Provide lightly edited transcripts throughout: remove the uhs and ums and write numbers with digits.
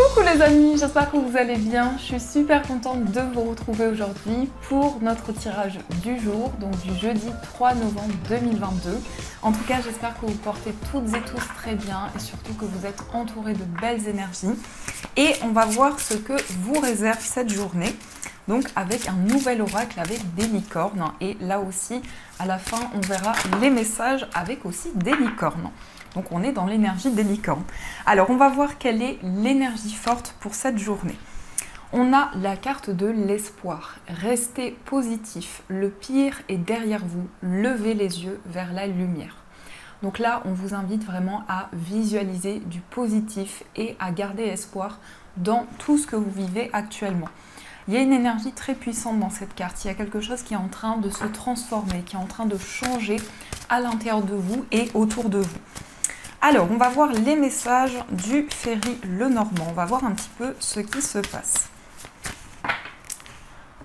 Coucou les amis, j'espère que vous allez bien. Je suis super contente de vous retrouver aujourd'hui pour notre tirage du jour, donc du jeudi 3 novembre 2022. En tout cas, j'espère que vous portez toutes et tous très bien et surtout que vous êtes entourés de belles énergies. Et on va voir ce que vous réserve cette journée. Donc avec un nouvel oracle avec des licornes. Et là aussi, à la fin, on verra les messages avec aussi des licornes. Donc on est dans l'énergie des licornes. Alors on va voir quelle est l'énergie forte pour cette journée. On a la carte de l'espoir. Restez positif. Le pire est derrière vous. Levez les yeux vers la lumière. Donc là, on vous invite vraiment à visualiser du positif et à garder espoir dans tout ce que vous vivez actuellement. Il y a une énergie très puissante dans cette carte. Il y a quelque chose qui est en train de se transformer, qui est en train de changer à l'intérieur de vous et autour de vous. Alors, on va voir les messages du Ferry Lenormand. On va voir un petit peu ce qui se passe.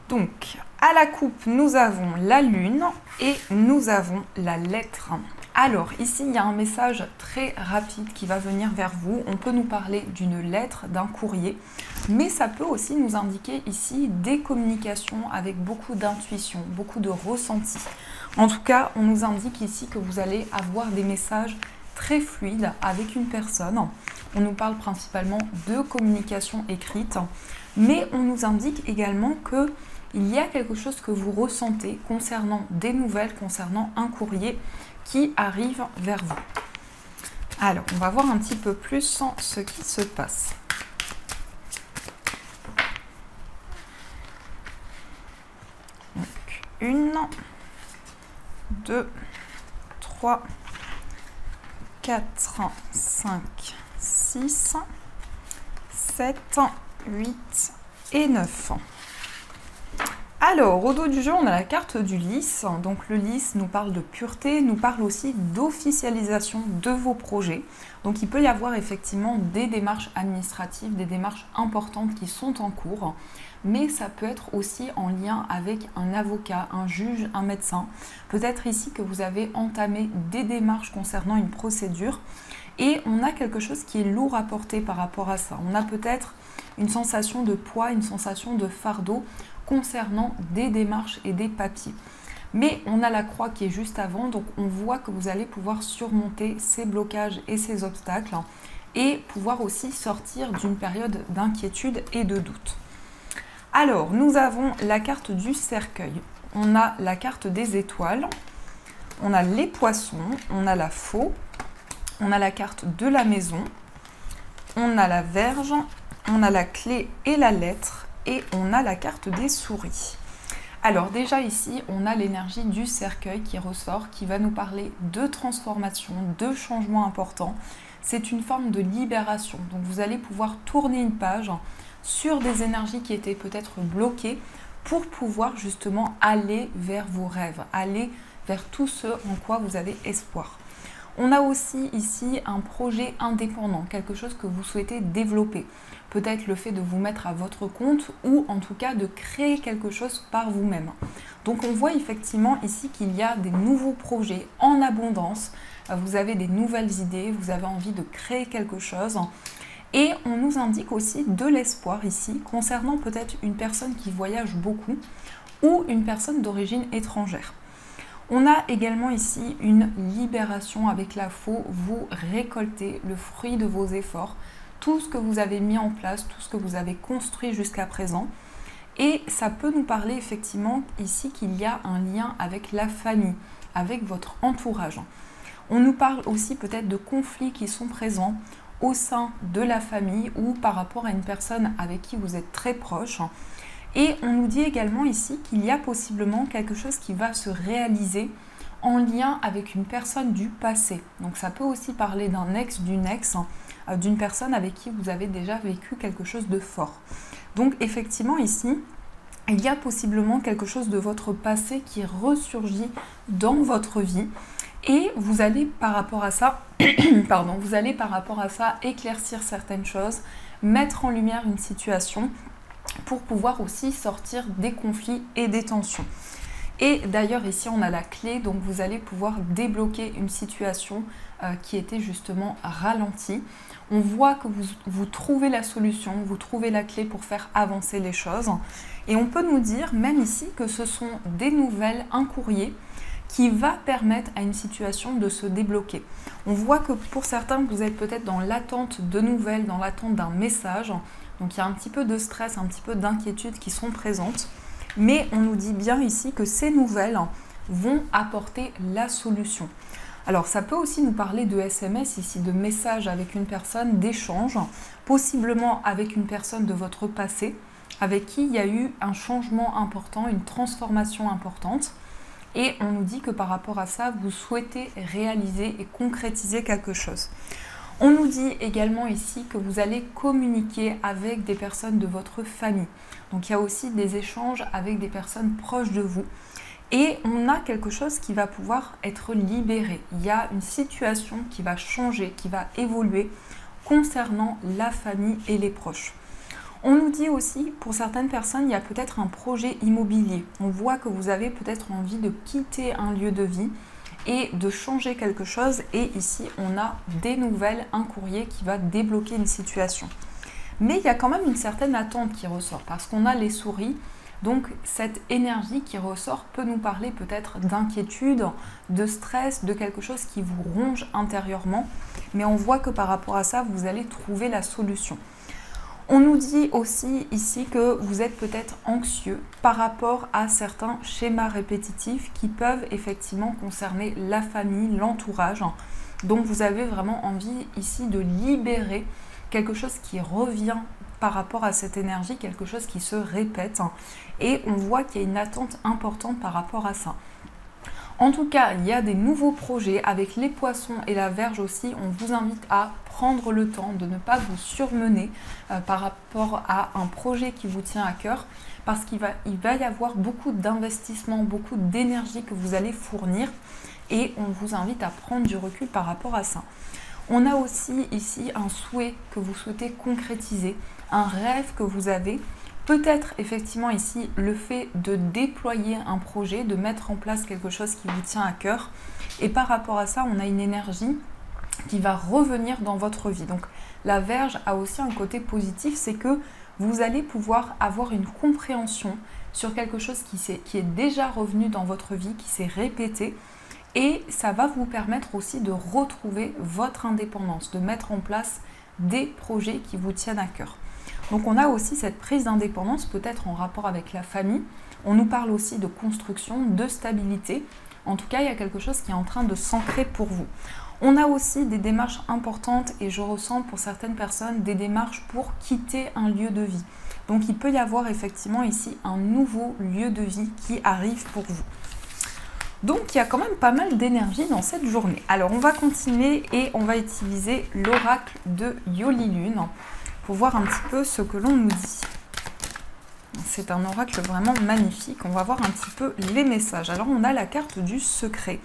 Donc, à la coupe, nous avons la lune et nous avons la lettre. Alors, ici, il y a un message très rapide qui va venir vers vous. On peut nous parler d'une lettre, d'un courrier, mais ça peut aussi nous indiquer ici des communications avec beaucoup d'intuition, beaucoup de ressenti. En tout cas, on nous indique ici que vous allez avoir des messages très fluide avec une personne. On nous parle principalement de communication écrite, mais on nous indique également qu'il y a quelque chose que vous ressentez concernant des nouvelles, concernant un courrier qui arrive vers vous. Alors, on va voir un petit peu plus ce qui se passe. Donc, 1, 2, 3, 4, 5, 6, 7, 8 et 9. Alors, au dos du jeu, on a la carte du lys. Donc le lys nous parle de pureté, nous parle aussi d'officialisation de vos projets. Donc il peut y avoir effectivement des démarches administratives, des démarches importantes qui sont en cours. Mais ça peut être aussi en lien avec un avocat, un juge, un médecin. Peut-être ici que vous avez entamé des démarches concernant une procédure et on a quelque chose qui est lourd à porter par rapport à ça. On a peut-être une sensation de poids, une sensation de fardeau concernant des démarches et des papiers. Mais on a la croix qui est juste avant, donc on voit que vous allez pouvoir surmonter ces blocages et ces obstacles et pouvoir aussi sortir d'une période d'inquiétude et de doute. Alors, nous avons la carte du cercueil, on a la carte des étoiles, on a les poissons, on a la faux, on a la carte de la maison, on a la verge, on a la clé et la lettre et on a la carte des souris. Alors déjà ici, on a l'énergie du cercueil qui ressort, qui va nous parler de transformation, de changements importants. C'est une forme de libération, donc vous allez pouvoir tourner une page sur des énergies qui étaient peut-être bloquées pour pouvoir justement aller vers vos rêves, aller vers tout ce en quoi vous avez espoir. On a aussi ici un projet indépendant, quelque chose que vous souhaitez développer. Peut-être le fait de vous mettre à votre compte ou en tout cas de créer quelque chose par vous-même. Donc on voit effectivement ici qu'il y a des nouveaux projets en abondance. Vous avez des nouvelles idées, vous avez envie de créer quelque chose. Et on nous indique aussi de l'espoir ici concernant peut-être une personne qui voyage beaucoup ou une personne d'origine étrangère. On a également ici une libération avec la faux. Vous récoltez le fruit de vos efforts, tout ce que vous avez mis en place, tout ce que vous avez construit jusqu'à présent. Et ça peut nous parler effectivement ici qu'il y a un lien avec la famille, avec votre entourage. On nous parle aussi peut-être de conflits qui sont présents au sein de la famille ou par rapport à une personne avec qui vous êtes très proche. Et on nous dit également ici qu'il y a possiblement quelque chose qui va se réaliser en lien avec une personne du passé. Donc ça peut aussi parler d'un ex, d'une personne avec qui vous avez déjà vécu quelque chose de fort. Donc effectivement ici, il y a possiblement quelque chose de votre passé qui ressurgit dans votre vie. Et vous allez par rapport à ça, éclaircir certaines choses, mettre en lumière une situation pour pouvoir aussi sortir des conflits et des tensions. Et d'ailleurs ici on a la clé, donc vous allez pouvoir débloquer une situation qui était justement ralentie. On voit que vous trouvez la solution, vous trouvez la clé pour faire avancer les choses. Et on peut nous dire, même ici, que ce sont des nouvelles, un courrier qui va permettre à une situation de se débloquer. On voit que pour certains, vous êtes peut-être dans l'attente de nouvelles, dans l'attente d'un message. Donc il y a un petit peu de stress, un petit peu d'inquiétude qui sont présentes. Mais on nous dit bien ici que ces nouvelles vont apporter la solution. Alors ça peut aussi nous parler de SMS ici, de messages avec une personne, d'échanges, possiblement avec une personne de votre passé, avec qui il y a eu un changement important, une transformation importante. Et on nous dit que par rapport à ça, vous souhaitez réaliser et concrétiser quelque chose. On nous dit également ici que vous allez communiquer avec des personnes de votre famille. Donc il y a aussi des échanges avec des personnes proches de vous. Et on a quelque chose qui va pouvoir être libéré. Il y a une situation qui va changer, qui va évoluer concernant la famille et les proches. On nous dit aussi, pour certaines personnes, il y a peut-être un projet immobilier. On voit que vous avez peut-être envie de quitter un lieu de vie et de changer quelque chose. Et ici, on a des nouvelles, un courrier qui va débloquer une situation. Mais il y a quand même une certaine attente qui ressort parce qu'on a les souris. Donc cette énergie qui ressort peut nous parler peut-être d'inquiétude, de stress, de quelque chose qui vous ronge intérieurement. Mais on voit que par rapport à ça, vous allez trouver la solution. On nous dit aussi ici que vous êtes peut-être anxieux par rapport à certains schémas répétitifs qui peuvent effectivement concerner la famille, l'entourage. Donc vous avez vraiment envie ici de libérer quelque chose qui revient par rapport à cette énergie, quelque chose qui se répète. Et on voit qu'il y a une attente importante par rapport à ça. En tout cas, il y a des nouveaux projets avec les poissons et la Vierge aussi. On vous invite à prendre le temps de ne pas vous surmener par rapport à un projet qui vous tient à cœur parce qu'il va y avoir beaucoup d'investissement, beaucoup d'énergie que vous allez fournir et on vous invite à prendre du recul par rapport à ça. On a aussi ici un souhait que vous souhaitez concrétiser, un rêve que vous avez. Peut-être effectivement ici le fait de déployer un projet, de mettre en place quelque chose qui vous tient à cœur. Et par rapport à ça, on a une énergie qui va revenir dans votre vie. Donc la Vierge a aussi un côté positif, c'est que vous allez pouvoir avoir une compréhension sur quelque chose qui est déjà revenu dans votre vie, qui s'est répété. Et ça va vous permettre aussi de retrouver votre indépendance, de mettre en place des projets qui vous tiennent à cœur. Donc on a aussi cette prise d'indépendance, peut-être en rapport avec la famille. On nous parle aussi de construction, de stabilité. En tout cas, il y a quelque chose qui est en train de s'ancrer pour vous. On a aussi des démarches importantes et je ressens pour certaines personnes des démarches pour quitter un lieu de vie. Donc il peut y avoir effectivement ici un nouveau lieu de vie qui arrive pour vous. Donc il y a quand même pas mal d'énergie dans cette journée. Alors on va continuer et on va utiliser l'oracle de Yoli Lune pour voir un petit peu ce que l'on nous dit. C'est un oracle vraiment magnifique. On va voir un petit peu les messages. Alors on a la carte du secret.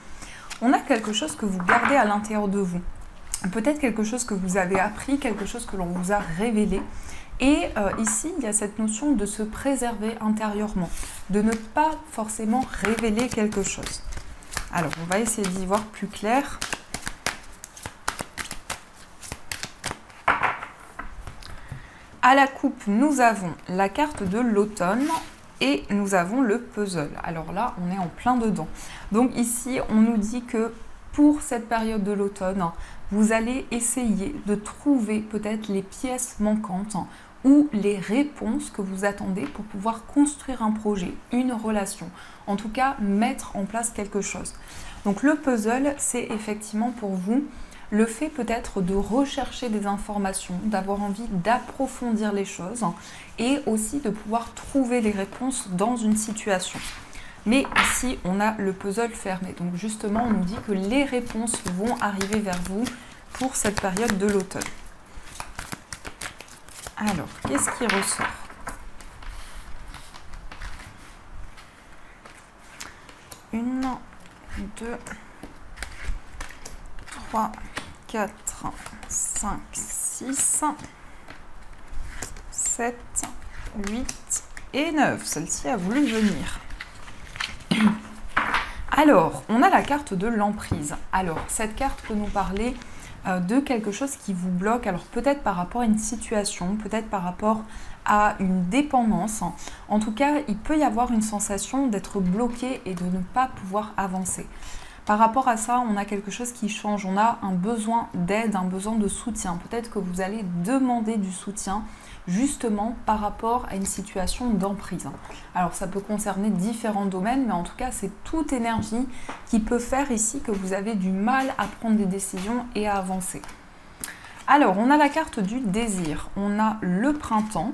On a quelque chose que vous gardez à l'intérieur de vous. Peut-être quelque chose que vous avez appris, quelque chose que l'on vous a révélé. Et ici, il y a cette notion de se préserver intérieurement, de ne pas forcément révéler quelque chose. Alors, on va essayer d'y voir plus clair. À la coupe, nous avons la carte de l'automne et nous avons le puzzle. Alors là, on est en plein dedans. Donc ici, on nous dit que pour cette période de l'automne, vous allez essayer de trouver peut-être les pièces manquantes ou les réponses que vous attendez pour pouvoir construire un projet, une relation. En tout cas, mettre en place quelque chose. Donc le puzzle, c'est effectivement pour vous le fait peut-être de rechercher des informations, d'avoir envie d'approfondir les choses et aussi de pouvoir trouver les réponses dans une situation. Mais ici, on a le puzzle fermé. Donc justement, on nous dit que les réponses vont arriver vers vous pour cette période de l'automne. Alors, qu'est-ce qui ressort ? 1, 2, 3, 4, 5, 6, 7, 8 et 9. Celle-ci a voulu venir. Alors, on a la carte de l'emprise. Alors, cette carte peut nous parler de quelque chose qui vous bloque, alors peut-être par rapport à une situation, peut-être par rapport à une dépendance. En tout cas, il peut y avoir une sensation d'être bloqué et de ne pas pouvoir avancer. Par rapport à ça, on a quelque chose qui change, on a un besoin d'aide, un besoin de soutien. Peut-être que vous allez demander du soutien justement par rapport à une situation d'emprise. Alors ça peut concerner différents domaines, mais en tout cas c'est toute énergie qui peut faire ici que vous avez du mal à prendre des décisions et à avancer. Alors on a la carte du désir, on a le printemps,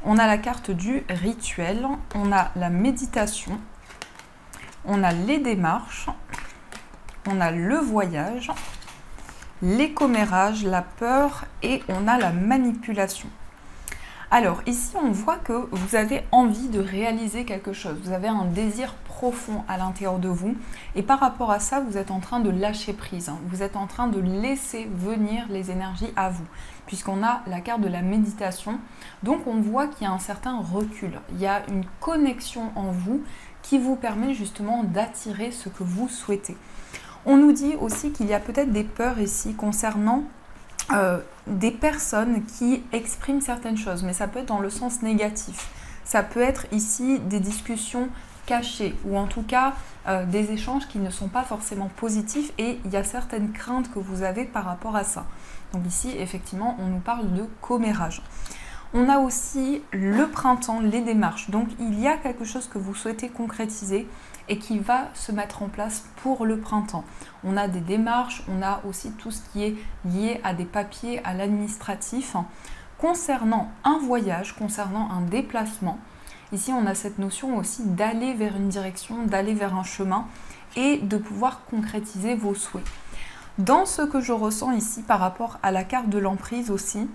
on a la carte du rituel, on a la méditation, on a les démarches, on a le voyage, les commérages, la peur et on a la manipulation. Alors ici on voit que vous avez envie de réaliser quelque chose, vous avez un désir profond à l'intérieur de vous et par rapport à ça vous êtes en train de lâcher prise, vous êtes en train de laisser venir les énergies à vous puisqu'on a la carte de la méditation, donc on voit qu'il y a un certain recul, il y a une connexion en vous qui vous permet justement d'attirer ce que vous souhaitez. On nous dit aussi qu'il y a peut-être des peurs ici concernant des personnes qui expriment certaines choses, mais ça peut être dans le sens négatif. Ça peut être ici des discussions cachées ou en tout cas des échanges qui ne sont pas forcément positifs et il y a certaines craintes que vous avez par rapport à ça. Donc ici, effectivement, on nous parle de commérage. On a aussi le printemps, les démarches. Donc il y a quelque chose que vous souhaitez concrétiser et qui va se mettre en place pour le printemps. On a des démarches, on a aussi tout ce qui est lié à des papiers, à l'administratif. Concernant un voyage, concernant un déplacement, ici on a cette notion aussi d'aller vers une direction, d'aller vers un chemin et de pouvoir concrétiser vos souhaits. Dans ce que je ressens ici par rapport à la carte de l'emprise aussi,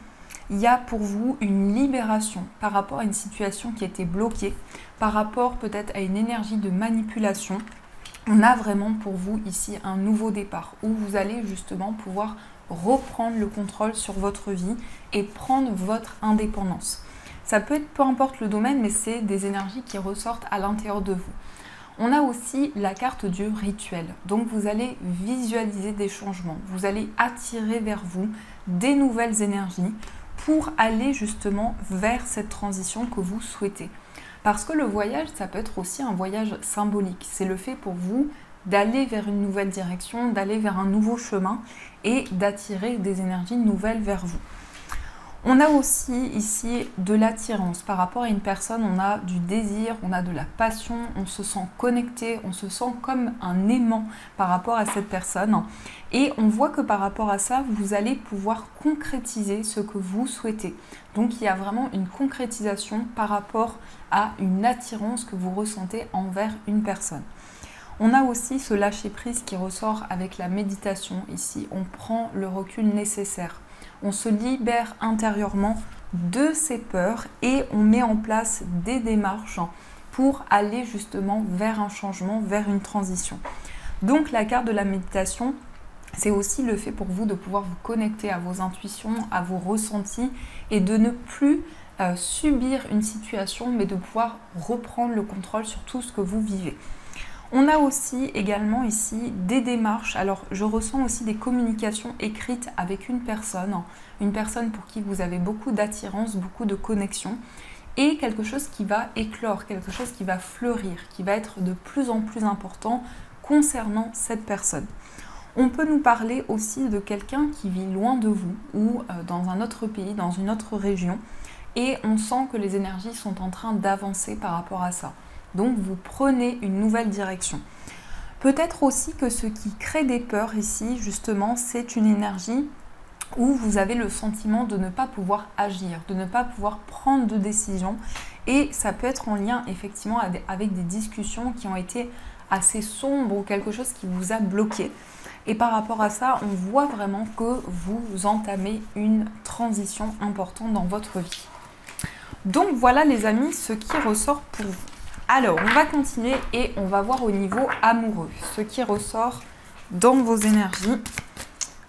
il y a pour vous une libération par rapport à une situation qui était bloquée, par rapport peut-être à une énergie de manipulation. On a vraiment pour vous ici un nouveau départ où vous allez justement pouvoir reprendre le contrôle sur votre vie et prendre votre indépendance. Ça peut être peu importe le domaine, mais c'est des énergies qui ressortent à l'intérieur de vous. On a aussi la carte du rituel. Donc vous allez visualiser des changements, vous allez attirer vers vous des nouvelles énergies pour aller justement vers cette transition que vous souhaitez. Parce que le voyage, ça peut être aussi un voyage symbolique. C'est le fait pour vous d'aller vers une nouvelle direction, d'aller vers un nouveau chemin et d'attirer des énergies nouvelles vers vous. On a aussi ici de l'attirance par rapport à une personne, on a du désir, on a de la passion, on se sent connecté, on se sent comme un aimant par rapport à cette personne. Et on voit que par rapport à ça, vous allez pouvoir concrétiser ce que vous souhaitez. Donc il y a vraiment une concrétisation par rapport à une attirance que vous ressentez envers une personne. On a aussi ce lâcher-prise qui ressort avec la méditation ici. On prend le recul nécessaire. On se libère intérieurement de ses peurs et on met en place des démarches pour aller justement vers un changement, vers une transition. Donc la carte de la méditation, c'est aussi le fait pour vous de pouvoir vous connecter à vos intuitions, à vos ressentis et de ne plus subir une situation mais de pouvoir reprendre le contrôle sur tout ce que vous vivez. On a aussi également ici des démarches, alors je ressens aussi des communications écrites avec une personne pour qui vous avez beaucoup d'attirance, beaucoup de connexion et quelque chose qui va éclore, quelque chose qui va fleurir, qui va être de plus en plus important concernant cette personne. On peut nous parler aussi de quelqu'un qui vit loin de vous ou dans un autre pays, dans une autre région et on sent que les énergies sont en train d'avancer par rapport à ça. Donc vous prenez une nouvelle direction. Peut-être aussi que ce qui crée des peurs ici, justement, c'est une énergie où vous avez le sentiment de ne pas pouvoir agir, de ne pas pouvoir prendre de décision. Et ça peut être en lien effectivement avec des discussions qui ont été assez sombres ou quelque chose qui vous a bloqué. Et par rapport à ça, on voit vraiment que vous entamez une transition importante dans votre vie. Donc voilà les amis, ce qui ressort pour vous. Alors, on va continuer et on va voir au niveau amoureux, ce qui ressort dans vos énergies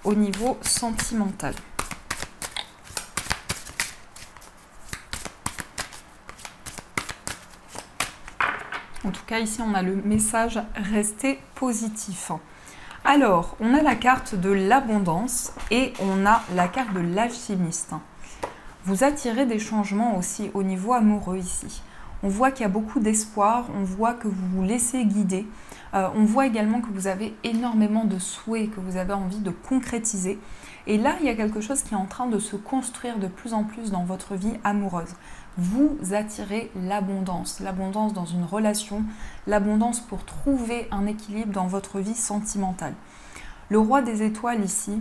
au niveau sentimental. En tout cas, ici, on a le message « Restez positif ». Alors, on a la carte de l'abondance et on a la carte de l'alchimiste. Vous attirez des changements aussi au niveau amoureux ici. On voit qu'il y a beaucoup d'espoir, on voit que vous vous laissez guider. On voit également que vous avez énormément de souhaits, que vous avez envie de concrétiser. Et là, il y a quelque chose qui est en train de se construire de plus en plus dans votre vie amoureuse. Vous attirez l'abondance dans une relation, l'abondance pour trouver un équilibre dans votre vie sentimentale. Le roi des étoiles ici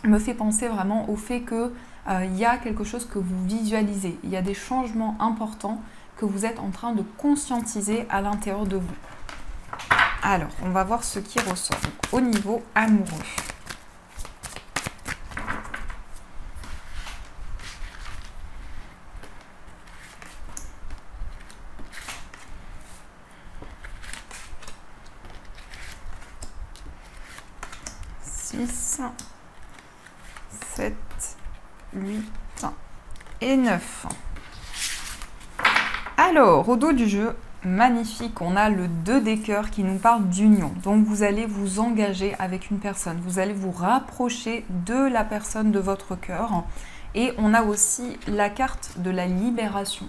me fait penser vraiment au fait que il y a quelque chose que vous visualisez. Il y a des changements importants que vous êtes en train de conscientiser à l'intérieur de vous. Alors, on va voir ce qui ressort. Donc, au niveau amoureux. Six, 7, 8 et 9. Alors, au dos du jeu, magnifique, on a le 2 des cœurs qui nous parle d'union. Donc, vous allez vous engager avec une personne. Vous allez vous rapprocher de la personne de votre cœur. Et on a aussi la carte de la libération.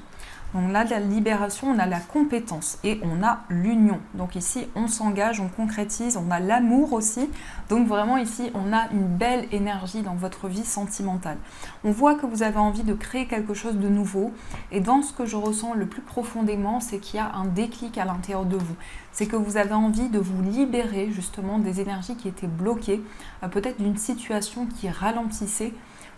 Donc là, la libération, on a la compétence et on a l'union. Donc ici, on s'engage, on concrétise, on a l'amour aussi. Donc vraiment ici, on a une belle énergie dans votre vie sentimentale. On voit que vous avez envie de créer quelque chose de nouveau. Et dans ce que je ressens le plus profondément, c'est qu'il y a un déclic à l'intérieur de vous. C'est que vous avez envie de vous libérer justement des énergies qui étaient bloquées, peut-être d'une situation qui ralentissait,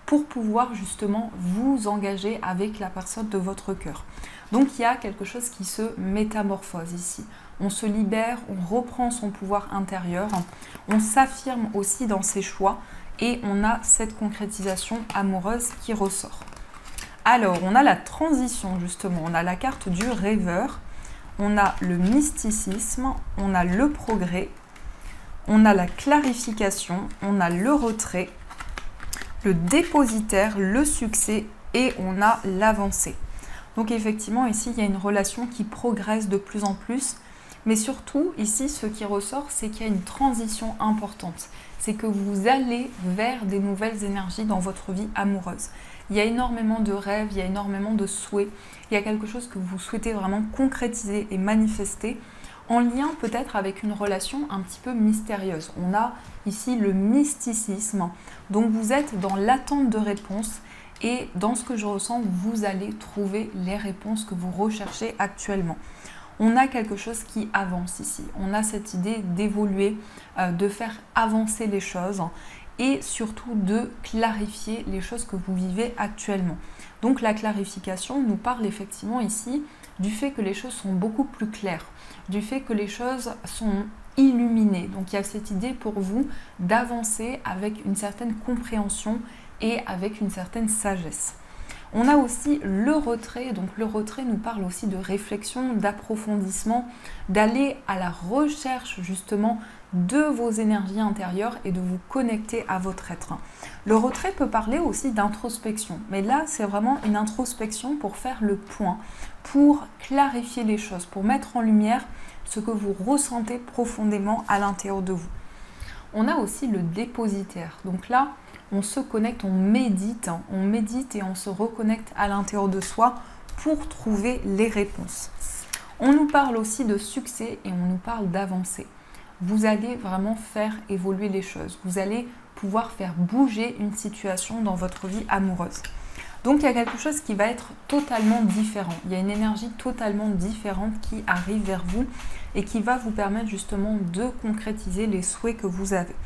pour pouvoir justement vous engager avec la personne de votre cœur. Donc il y a quelque chose qui se métamorphose ici. On se libère, on reprend son pouvoir intérieur, on s'affirme aussi dans ses choix et on a cette concrétisation amoureuse qui ressort. Alors on a la transition justement, on a la carte du rêveur, on a le mysticisme, on a le progrès, on a la clarification, on a le retrait, le dépositaire, le succès et on a l'avancée. Donc effectivement ici il y a une relation qui progresse de plus en plus, mais surtout ici ce qui ressort c'est qu'il y a une transition importante. C'est que vous allez vers des nouvelles énergies dans votre vie amoureuse. Il y a énormément de rêves, il y a énormément de souhaits, il y a quelque chose que vous souhaitez vraiment concrétiser et manifester, en lien peut-être avec une relation un petit peu mystérieuse. On a ici le mysticisme, donc vous êtes dans l'attente de réponses et dans ce que je ressens, vous allez trouver les réponses que vous recherchez actuellement. On a quelque chose qui avance ici, on a cette idée d'évoluer, de faire avancer les choses et surtout de clarifier les choses que vous vivez actuellement. Donc la clarification nous parle effectivement ici du fait que les choses sont beaucoup plus claires, du fait que les choses sont illuminées. Donc il y a cette idée pour vous d'avancer avec une certaine compréhension et avec une certaine sagesse. On a aussi le retrait, donc le retrait nous parle aussi de réflexion, d'approfondissement, d'aller à la recherche justement de vos énergies intérieures et de vous connecter à votre être. Le retrait peut parler aussi d'introspection, mais là c'est vraiment une introspection pour faire le point, pour clarifier les choses, pour mettre en lumière ce que vous ressentez profondément à l'intérieur de vous. On a aussi le dépositaire, donc là on se connecte, on médite et on se reconnecte à l'intérieur de soi pour trouver les réponses. On nous parle aussi de succès et on nous parle d'avancée. Vous allez vraiment faire évoluer les choses. Vous allez pouvoir faire bouger une situation dans votre vie amoureuse. Donc il y a quelque chose qui va être totalement différent. Il y a une énergie totalement différente qui arrive vers vous et qui va vous permettre justement de concrétiser les souhaits que vous avez.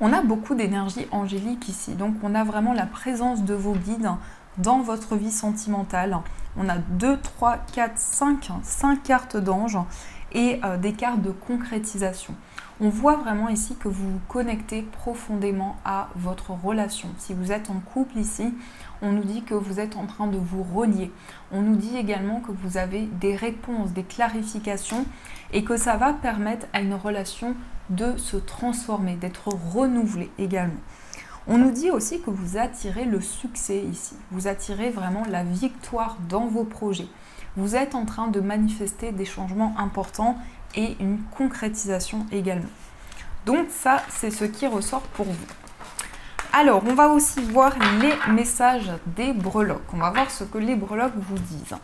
On a beaucoup d'énergie angélique ici, donc on a vraiment la présence de vos guides dans votre vie sentimentale. On a 2, 3, 4, 5 cartes d'anges et des cartes de concrétisation. On voit vraiment ici que vous vous connectez profondément à votre relation. Si vous êtes en couple ici, on nous dit que vous êtes en train de vous relier. On nous dit également que vous avez des réponses, des clarifications et que ça va permettre à une relation de se transformer, d'être renouvelée également. On nous dit aussi que vous attirez le succès ici. Vous attirez vraiment la victoire dans vos projets. vous êtes en train de manifester des changements importants et une concrétisation également. Donc ça, c'est ce qui ressort pour vous. Alors, on va aussi voir les messages des breloques. On va voir ce que les breloques vous disent.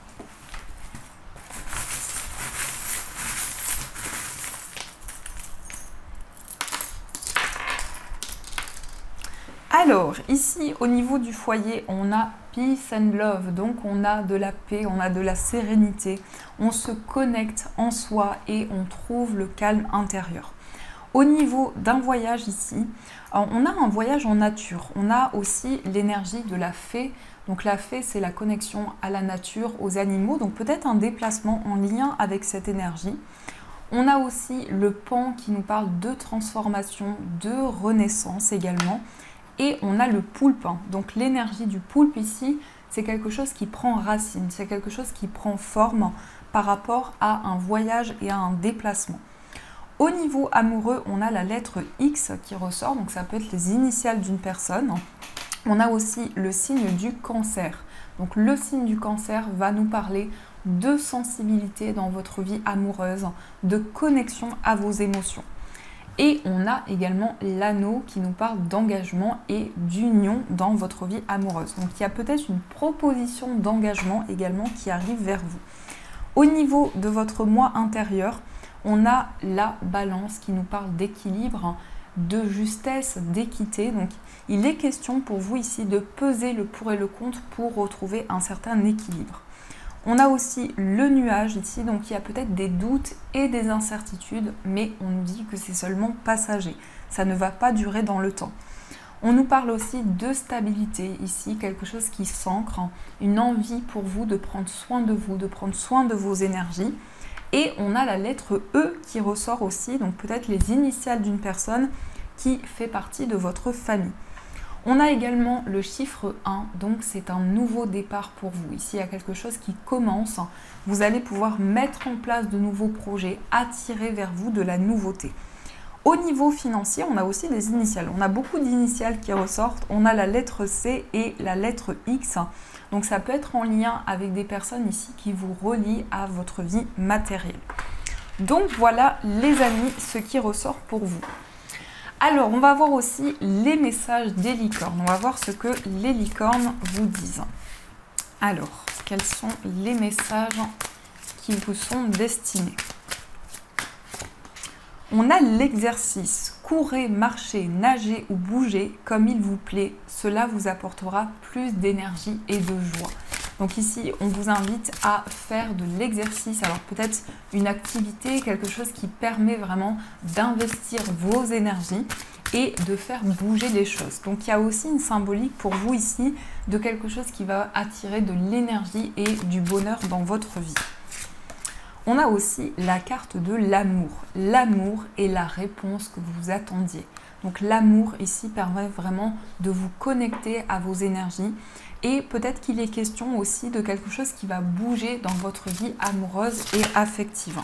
Alors, ici, au niveau du foyer, on a Peace and Love. Donc, on a de la paix, on a de la sérénité. On se connecte en soi et on trouve le calme intérieur. Au niveau d'un voyage ici, on a un voyage en nature. On a aussi l'énergie de la fée. Donc la fée, c'est la connexion à la nature, aux animaux. Donc peut-être un déplacement en lien avec cette énergie. On a aussi le pan qui nous parle de transformation, de renaissance également. Et on a le poulpe. Donc l'énergie du poulpe ici, c'est quelque chose qui prend racine. C'est quelque chose qui prend forme par rapport à un voyage et à un déplacement. Au niveau amoureux, on a la lettre X qui ressort, donc ça peut être les initiales d'une personne. On a aussi le signe du cancer. Donc le signe du cancer va nous parler de sensibilité dans votre vie amoureuse, de connexion à vos émotions. Et on a également l'anneau qui nous parle d'engagement et d'union dans votre vie amoureuse. Donc il y a peut-être une proposition d'engagement également qui arrive vers vous. Au niveau de votre moi intérieur, on a la balance qui nous parle d'équilibre, de justesse, d'équité. Donc, il est question pour vous ici de peser le pour et le contre pour retrouver un certain équilibre. On a aussi le nuage ici, donc il y a peut-être des doutes et des incertitudes, mais on nous dit que c'est seulement passager. Ça ne va pas durer dans le temps. On nous parle aussi de stabilité ici, quelque chose qui s'ancre, une envie pour vous de prendre soin de vous, de prendre soin de vos énergies. Et on a la lettre E qui ressort aussi, donc peut-être les initiales d'une personne qui fait partie de votre famille. On a également le chiffre 1, donc c'est un nouveau départ pour vous. Ici, il y a quelque chose qui commence. Vous allez pouvoir mettre en place de nouveaux projets, attirer vers vous de la nouveauté. Au niveau financier, on a aussi des initiales. On a beaucoup d'initiales qui ressortent. On a la lettre C et la lettre X. Donc ça peut être en lien avec des personnes ici qui vous relient à votre vie matérielle. Donc voilà les amis, ce qui ressort pour vous. Alors on va voir aussi les messages des licornes. On va voir ce que les licornes vous disent. Alors, quels sont les messages qui vous sont destinés? On a l'exercice. Courez, marchez, nagez ou bougez comme il vous plaît. Cela vous apportera plus d'énergie et de joie. Donc ici, on vous invite à faire de l'exercice. Alors peut-être une activité, quelque chose qui permet vraiment d'investir vos énergies et de faire bouger les choses. Donc il y a aussi une symbolique pour vous ici de quelque chose qui va attirer de l'énergie et du bonheur dans votre vie. On a aussi la carte de l'amour. L'amour est la réponse que vous attendiez. Donc l'amour ici permet vraiment de vous connecter à vos énergies et peut-être qu'il est question aussi de quelque chose qui va bouger dans votre vie amoureuse et affective.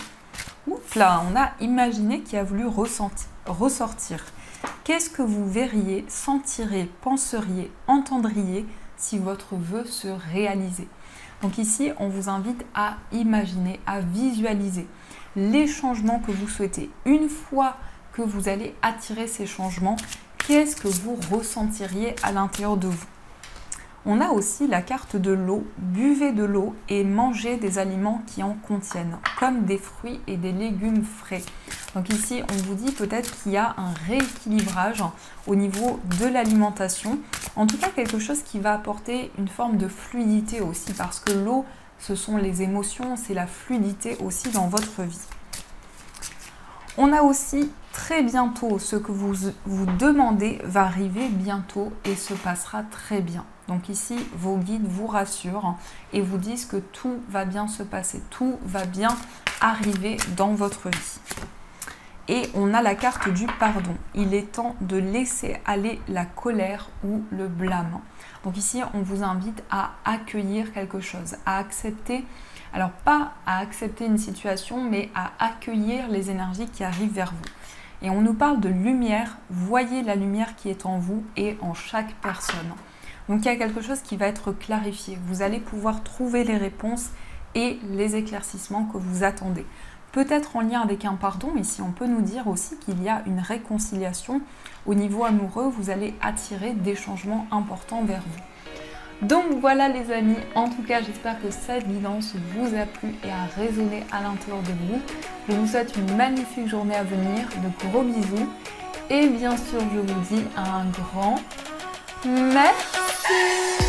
Ouf là, on a imaginé qui a voulu ressortir. Qu'est-ce que vous verriez, sentirez, penseriez, entendriez si votre vœu se réalisait? Donc ici, on vous invite à imaginer, à visualiser les changements que vous souhaitez. Une fois que vous allez attirer ces changements, qu'est-ce que vous ressentiriez à l'intérieur de vous? On a aussi la carte de l'eau. Buvez de l'eau et mangez des aliments qui en contiennent, comme des fruits et des légumes frais. Donc ici, on vous dit peut-être qu'il y a un rééquilibrage au niveau de l'alimentation. En tout cas, quelque chose qui va apporter une forme de fluidité aussi, parce que l'eau, ce sont les émotions, c'est la fluidité aussi dans votre vie. On a aussi très bientôt, ce que vous demandez va arriver bientôt et se passera très bien. Donc ici, vos guides vous rassurent et vous disent que tout va bien se passer, tout va bien arriver dans votre vie. Et on a la carte du pardon. Il est temps de laisser aller la colère ou le blâme. Donc ici, on vous invite à accueillir quelque chose, à accepter, alors pas à accepter une situation, mais à accueillir les énergies qui arrivent vers vous. Et on nous parle de lumière. Voyez la lumière qui est en vous et en chaque personne. Donc il y a quelque chose qui va être clarifié. Vous allez pouvoir trouver les réponses et les éclaircissements que vous attendez. Peut-être en lien avec un pardon, ici on peut nous dire aussi qu'il y a une réconciliation au niveau amoureux, vous allez attirer des changements importants vers vous. Donc voilà les amis, en tout cas j'espère que cette guidance vous a plu et a résonné à l'intérieur de vous. Je vous souhaite une magnifique journée à venir, de gros bisous et bien sûr je vous dis un grand merci.